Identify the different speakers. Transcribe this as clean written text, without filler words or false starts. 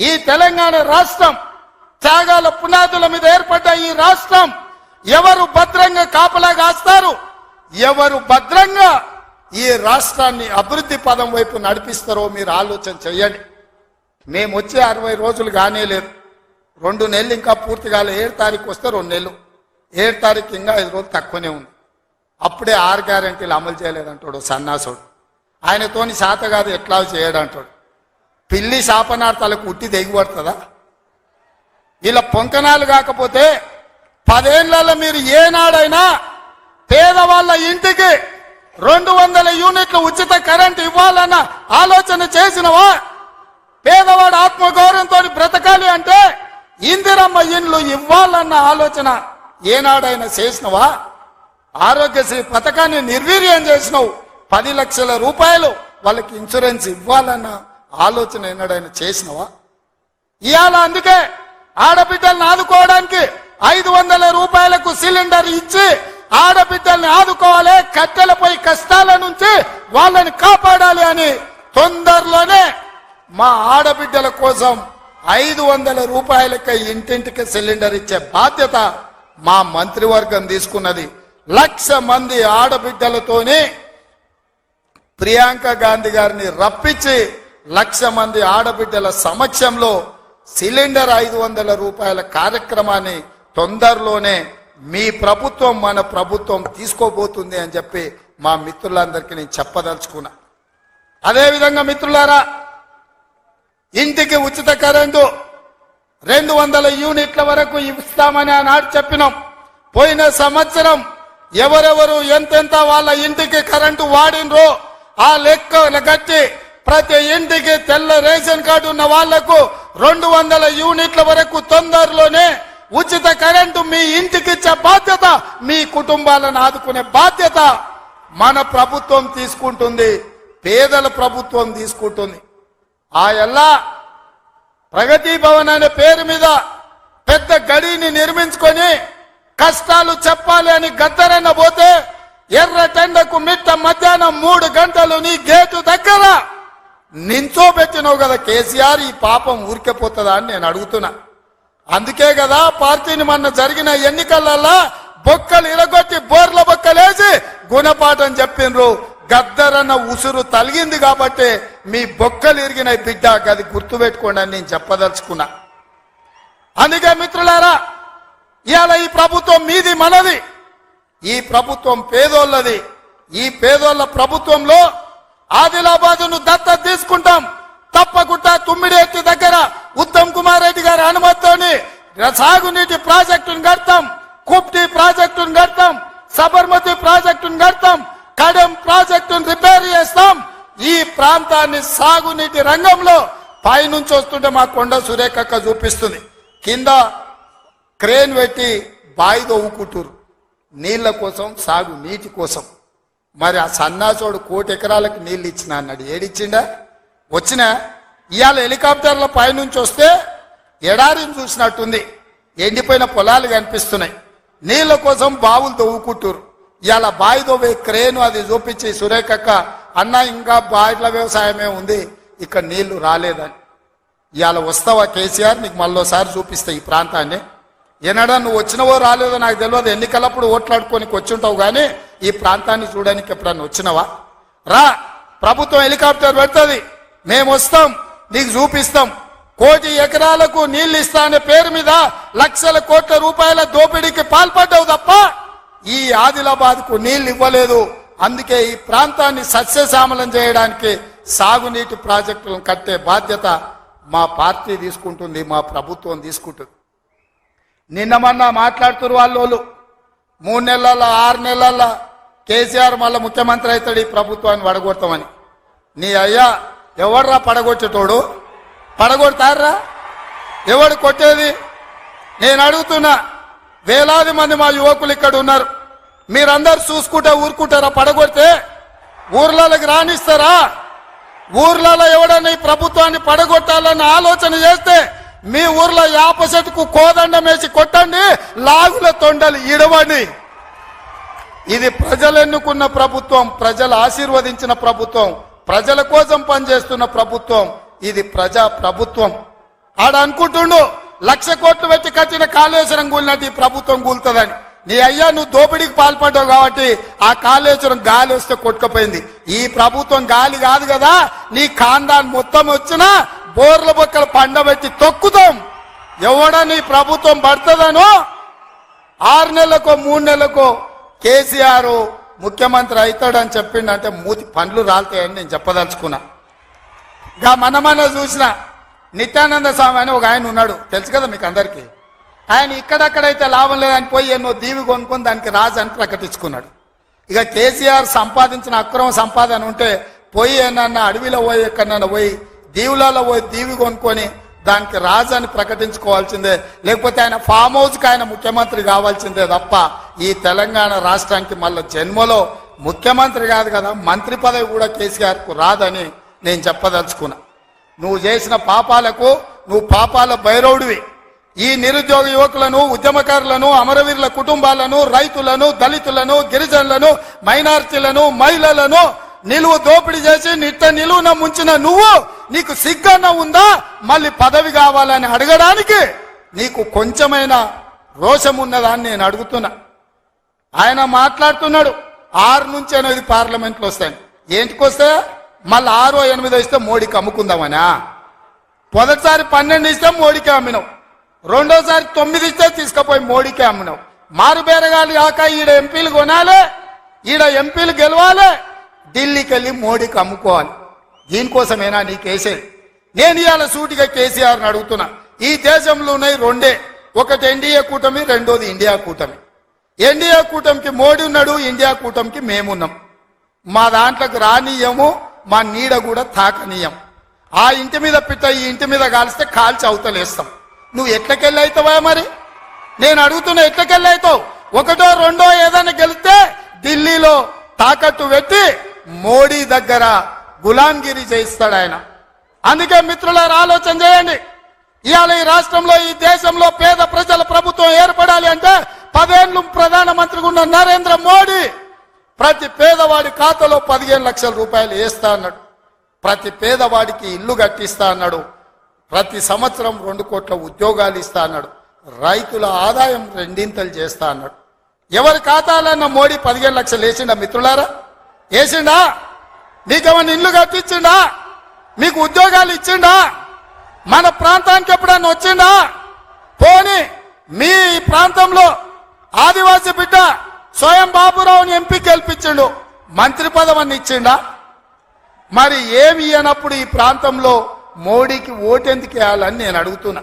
Speaker 1: ఈ తెలంగాణ రాష్ట్రం త్యాగాల పునాదుల మీద ఏర్పడ్డ ఈ రాష్ట్రం ఎవరు భద్రంగా కాపలా కాస్తారు, ఎవరు భద్రంగా ఈ రాష్ట్రాన్ని అభివృద్ధి పదం వైపు నడిపిస్తారో మీరు ఆలోచన చెయ్యండి. మేము వచ్చే 60 రోజులు కానే లేదు, 2 నెలలు ఇంకా పూర్తి కాలే. 7 తారీఖు వస్తే 2 నెలలు, 7 తారీఖు ఇంకా 5 రోజులు తక్కువనే ఉంది. అప్పుడే 6 గ్యారెంటీలు అమలు చేయలేదంటాడు సన్నాసుడు. ఆయనతోని శాత కాదు ఎట్లా చేయడంటాడు. పిల్లి శాపనార్థాలకు ఉట్టి దిగిపడుతుందా? ఇలా పొంకనాలు కాకపోతే 10 ఏళ్లలో మీరు ఏనాడైనా పేదవాళ్ళ ఇంటికి 200 యూనిట్లు ఉచిత కరెంట్ ఇవ్వాలన్న ఆలోచన చేసినవా? పేదవాడు ఆత్మగౌరవంతో బ్రతకాలి అంటే ఇందిరమ్మ ఇండ్లు ఇవ్వాలన్న ఆలోచన ఏనాడైనా చేసినవా? ఆరోగ్యశ్రీ పథకాన్ని నిర్వీర్యం చేసినావు. 10 లక్షల రూపాయలు వాళ్ళకి ఇన్సూరెన్స్ ఇవ్వాలన్న ఆలోచన ఏనాడైనా చేసినవా? ఇవాళ అందుకే ఆడబిడ్డల్ని ఆదుకోవడానికి 500 రూపాయలకు సిలిండర్ ఇచ్చి ఆడబిడ్డల్ని ఆదుకోవాలి, కట్టెలపై కష్టాల నుంచి వాళ్ళని కాపాడాలి అని తొందరలోనే మా ఆడబిడ్డల కోసం 500 రూపాయలకి ఇంటింటికి సిలిండర్ ఇచ్చే బాధ్యత మా మంత్రివర్గం తీసుకున్నది. 1,00,000 మంది ఆడబిడ్డలతోనే ప్రియాంక గాంధీ గారిని రప్పించి 1,00,000 మంది ఆడబిడ్డల సమక్షంలో సిలిండర్ 500 రూపాయల కార్యక్రమాన్ని తొందరలోనే మీ ప్రభుత్వం మన ప్రభుత్వం తీసుకోబోతుంది అని చెప్పి మా మిత్రులందరికీ నేను చెప్పదలుచుకున్నా. అదేవిధంగా మిత్రులారా, ఇంటికి ఉచిత కరెంటు 200 యూనిట్ల వరకు ఇస్తామని ఆనాడు చెప్పినాం. పోయిన సంవత్సరం ఎవరెవరు ఎంతెంత వాళ్ళ ఇంటికి కరెంటు వాడినరో ఆ లెక్క కట్టి ప్రతి ఇంటికి తెల్ల రేషన్ కార్డు ఉన్న వాళ్లకు 200 యూనిట్ల వరకు తొందరలోనే ఉచిత కరెంటు మీ ఇంటికి ఇచ్చే బాధ్యత, మీ కుటుంబాలను ఆదుకునే బాధ్యత మన ప్రభుత్వం తీసుకుంటుంది, పేదల ప్రభుత్వం తీసుకుంటుంది. ఆ ఎల్లా ప్రగతి భవన్ అనే పేరు మీద పెద్ద గడిని నిర్మించుకొని కష్టాలు చెప్పాలి అని గద్దరన్న పోతే ఎర్రటెండకు మిట్ట మధ్యాహ్నం 3 గంటలు నీ గేటు దగ్గర నించోబెట్టినావు కదా కేసీఆర్. ఈ పాపం ఊరికెపోతుందా అని నేను అడుగుతున్నా. అందుకే కదా పార్టీని మొన్న జరిగిన ఎన్నికలలో బొక్కలు ఇరగొట్టి బోర్ల బొక్కలేసి గుణపాఠం చెప్పిండ్రు. గద్దరన్న ఉసురు తలిగింది కాబట్టి మీ బొక్కలు ఇరిగిన బిడ్డ, అది గుర్తుపెట్టుకోండి అని నేను చెప్పదలుచుకున్నా. అందుకే మిత్రులారా, ఇవాళ ఈ ప్రభుత్వం మీది మనది, ఈ ప్రభుత్వం పేదోళ్ళది. ఈ పేదోళ్ళ ప్రభుత్వంలో ఆదిలాబాదును దత్తత తీసుకుంటాం. తప్పకుండా తుమ్మిడేటి దగ్గర ఉత్తమ్ కుమార్ రెడ్డి గారి అనుమతితోని సాగునీటి ప్రాజెక్టును కడతాం, కుప్టి ప్రాజెక్టును కడతాం, సబర్మతి ప్రాజెక్టును కడతాం, కడెం ప్రాజెక్టును రిపేర్ చేస్తాం. ఈ ప్రాంతాన్ని సాగునీటి రంగంలో పైనుంచి వస్తుంటే మా కొండ సురేఖక్క చూపిస్తుంది, కింద క్రేన్ పెట్టి బాయితో ఊకుంటూరు నీళ్ల కోసం, సాగు నీటి కోసం. మరి ఆ సన్నాసోడు 1 కోటి ఎకరాలకు నీళ్లు ఇచ్చిన అన్నాడు. ఏడిచ్చిండా? వచ్చినా ఇవాళ హెలికాప్టర్ల పైనుంచి వస్తే ఎడారిని చూసినట్టుంది, ఎండిపోయిన పొలాలు కనిపిస్తున్నాయి. నీళ్ల కోసం బావులు తవ్వుకుంటూరు. ఇవాళ బాయితో క్రేను అది చూపించి సురేఖక్క అన్న ఇంకా బాయిల వ్యవసాయమే ఉంది, ఇక్కడ నీళ్లు రాలేదని. ఇవాళ వస్తావా కేసీఆర్? నీకు మళ్ళోసారి చూపిస్తా ఈ ప్రాంతాన్ని. ఏనాడా నువ్వు వచ్చినవో రాలేదో నాకు తెలియదు, ఎన్నికలప్పుడు ఓట్లాడుకోనికి వచ్చుంటావు, కానీ ఈ ప్రాంతాన్ని చూడడానికి ఎప్పుడన్నా వచ్చినవా? రా, ప్రభుత్వం హెలికాప్టర్ పెడుతుంది, మేము వస్తాం, నీకు చూపిస్తాం. 1 కోటి ఎకరాలకు నీళ్లు ఇస్తా అనే పేరు మీద లక్షల కోట్ల రూపాయల దోపిడీకి పాల్పడ్డావు తప్ప ఈ ఆదిలాబాద్కు నీళ్లు ఇవ్వలేదు. అందుకే ఈ ప్రాంతాన్ని సస్యశ్యామలం చేయడానికి సాగునీటి ప్రాజెక్టులను కట్టే బాధ్యత మా పార్టీ తీసుకుంటుంది, మా ప్రభుత్వం తీసుకుంటుంది. నిన్న మొన్న మాట్లాడుతున్నారు వాళ్ళు 3 నెలల 6 నెలల కేసీఆర్ మళ్ళీ ముఖ్యమంత్రి అవుతాడు, ఈ ప్రభుత్వాన్ని పడగొడతామని. నీ అయ్యా ఎవర్రా పడగొట్టేటోడు? పడగొడతారా? ఎవడు కొట్టేది? నేను అడుగుతున్నా. వేలాది మంది మా యువకులు ఇక్కడ ఉన్నారు, మీరందరూ చూసుకుంటే ఊరుకుంటారా? పడగొడితే ఊర్లలోకి రానిస్తారా? ఊర్లలో ఎవడన్నా ఈ ప్రభుత్వాన్ని పడగొట్టాలన్న ఆలోచన చేస్తే మీ ఊర్లో యాప చెట్టుకు కోదండం వేసి కొట్టండి, లాగుల తొండలు ఇడవండి. ఇది ప్రజలు ఎన్నుకున్న ప్రభుత్వం, ప్రజలు ఆశీర్వదించిన ప్రభుత్వం, ప్రజల కోసం పనిచేస్తున్న ప్రభుత్వం. ఇది ప్రజా ప్రభుత్వం. ఆడ అనుకుంటుండు 1,00,000 కోట్లు పెట్టి కట్టిన కాళేశ్వరం కూలినట్టు ఈ ప్రభుత్వం కూలుతుందని. నీ అయ్యా నువ్వు దోపిడీకి పాల్పడ్డావు కాబట్టి ఆ కాళేశ్వరం గాలి వస్తే కొట్టుకుపోయింది. ఈ ప్రభుత్వం గాలి కాదు కదా, నీ ఖాందాన్ మొత్తం వచ్చినా బోర్ల బొక్కలు పండబెట్టి తొక్కుతాం. ఎవడని ప్రభుత్వం పడుతుందనో 6 నెలలకో 3 నెలలకో కేసీఆర్ ముఖ్యమంత్రి అవుతాడని చెప్పిండంటే మూతి పండ్లు రాలుతాయని నేను చెప్పదలుచుకున్నా. ఇంకా మన చూసిన నిత్యానంద స్వామి అని ఒక ఆయన ఉన్నాడు, తెలుసు కదా మీకు అందరికీ. ఆయన ఇక్కడక్కడైతే లాభం లేదని పోయి ఎన్నో దీవి కొనుక్కొని దానికి రాజు అని ప్రకటించుకున్నాడు. ఇక కేసీఆర్ సంపాదించిన అక్రమ సంపాదన ఉంటే పోయి ఏమన్నా అడవిలో పోయి ఎక్కడన్నా పోయి దీవులలో పోయి దీవి కొనుక్కొని దానికి రాజు అని ప్రకటించుకోవాల్సిందే, లేకపోతే ఆయన ఫామ్ హౌస్కి ఆయన ముఖ్యమంత్రి కావాల్సిందే తప్ప ఈ తెలంగాణ రాష్ట్రానికి మళ్ళీ జన్మలో ముఖ్యమంత్రి కాదు కదా, మంత్రి పదవి కూడా కేసీఆర్కు రాదని నేను చెప్పదలుచుకున్నా. నువ్వు చేసిన పాపాలకు నువ్వు పాపాల భైరవుడివి. ఈ నిరుద్యోగ యువకులను, ఉద్యమకారులను, అమరవీరుల కుటుంబాలను, రైతులను, దళితులను, గిరిజనులను, మైనారిటీలను, మహిళలను నిలువు దోపిడీ చేసి నిలువున ముంచిన నువ్వు, నీకు సిగ్గన్న ఉందా మళ్ళీ పదవి కావాలని అడగడానికి? నీకు కొంచెమైనా రోషం ఉన్నదాన్ని నేను అడుగుతున్నా. ఆయన మాట్లాడుతున్నాడు 6 నుంచి 8 పార్లమెంట్లు వస్తాయి. ఏంటికొస్తే మళ్ళీ 6, 8 ఇస్తే మోడీకి అమ్ముకుందామనా? మొదటిసారి 12 ఇస్తే మోడీకి అమ్మినావు, రెండోసారి 9 ఇస్తే తీసుకుపోయి మోడీకే అమ్మినావు. మారు బేరగాలి కాక ఈడ ఎంపీలు కొనాలి, ఈడ ఎంపీలు గెలవాలి, ఢిల్లీకి వెళ్ళి మోడీకి అమ్ముకోవాలి. దీనికోసమేనా నీకేసేది? నేను ఇవాళ సూటిగా కేసీఆర్ని అడుగుతున్నా. ఈ దేశంలో ఉన్నాయి 2, ఒకటి ఎన్డీఏ కూటమి, రెండోది ఇండియా కూటమి. ఎన్డీఏ కూటమికి మోడీ ఉన్నాడు, ఇండియా కూటమికి మేమున్నాం. మా దాంట్లోకి రానీయము, మా నీడ కూడా తాకనీయం. ఆ ఇంటి మీద పిట్ట ఈ ఇంటి మీద కాలిస్తే కాల్చి అవతలేస్తాం. నువ్వు ఎట్లకెళ్ళి అవుతావా? మరి నేను అడుగుతున్నా, ఎట్లకెళ్ళి అవుతావు? 1, 2 ఏదైనా గెలిస్తే ఢిల్లీలో తాకట్టు పెట్టి మోడీ దగ్గర గులాంగిరి చేయిస్తాడు ఆయన. అందుకే మిత్రులారా ఆలోచన చేయండి. ఇవాళ ఈ రాష్ట్రంలో, ఈ దేశంలో పేద ప్రజల ప్రభుత్వం ఏర్పడాలి అంటే 10 ఏళ్ళు ప్రధానమంత్రిగా ఉన్న నరేంద్ర మోడీ ప్రతి పేదవాడి ఖాతాలో 15 లక్షల రూపాయలు వేస్తా అన్నాడు. ప్రతి పేదవాడికి ఇల్లు కట్టిస్తా అన్నాడు. ప్రతి సంవత్సరం 2 కోట్ల ఉద్యోగాలు ఇస్తా అన్నాడు. రైతుల ఆదాయం 2 చేస్తా అన్నాడు. ఎవరి ఖాతాలన్న మోడీ 15 లక్షలు వేసిండా మిత్రులారా? వేసిండా? మీకేమన్నా ఇల్లు కట్టించిండా? మీకు ఉద్యోగాలు ఇచ్చిండా? మన ప్రాంతానికి ఎప్పుడన్నా వచ్చిండా? పోనీ మీ ప్రాంతంలో ఆదివాసీ బిడ్డ స్వయం బాబురావుని ఎంపీ గెలిపించిండు, మంత్రి పదవిని ఇచ్చిండా? మరి ఏమి ఇయ్యనప్పుడు ఈ ప్రాంతంలో మోడీకి ఓటెందుకు వేయాలని నేను అడుగుతున్నా.